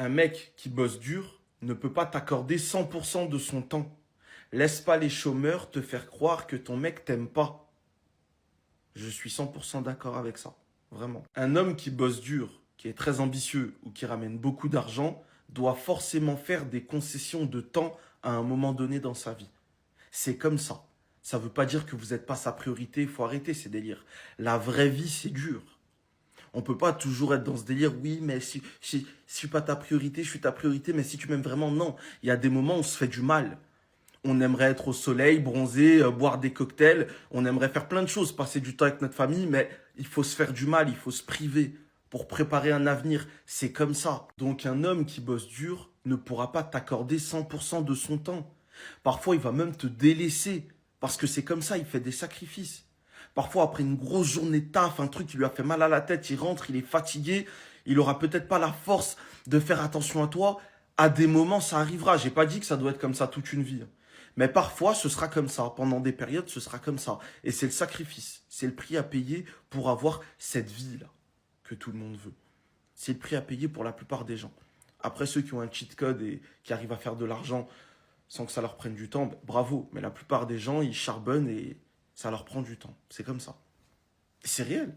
Un mec qui bosse dur ne peut pas t'accorder 100% de son temps. Laisse pas les chômeurs te faire croire que ton mec t'aime pas. Je suis 100% d'accord avec ça. Vraiment. Un homme qui bosse dur, qui est très ambitieux ou qui ramène beaucoup d'argent, doit forcément faire des concessions de temps à un moment donné dans sa vie. C'est comme ça. Ça ne veut pas dire que vous n'êtes pas sa priorité, il faut arrêter ces délires. La vraie vie, c'est dur. On peut pas toujours être dans ce délire, oui, mais si je suis pas ta priorité, je suis ta priorité, mais si tu m'aimes vraiment, non. Il y a des moments où on se fait du mal. On aimerait être au soleil, bronzer, boire des cocktails, on aimerait faire plein de choses, passer du temps avec notre famille, mais il faut se faire du mal, il faut se priver pour préparer un avenir. C'est comme ça. Donc un homme qui bosse dur ne pourra pas t'accorder 100% de son temps. Parfois, il va même te délaisser parce que c'est comme ça, il fait des sacrifices. Parfois, après une grosse journée de taf, un truc qui lui a fait mal à la tête, il rentre, il est fatigué, il aura peut-être pas la force de faire attention à toi. À des moments, ça arrivera. J'ai pas dit que ça doit être comme ça toute une vie. Mais parfois, ce sera comme ça. Pendant des périodes, ce sera comme ça. Et c'est le sacrifice. C'est le prix à payer pour avoir cette vie-là que tout le monde veut. C'est le prix à payer pour la plupart des gens. Après, ceux qui ont un cheat code et qui arrivent à faire de l'argent sans que ça leur prenne du temps, bravo. Mais la plupart des gens, ils charbonnent et ça leur prend du temps. C'est comme ça. Et c'est réel.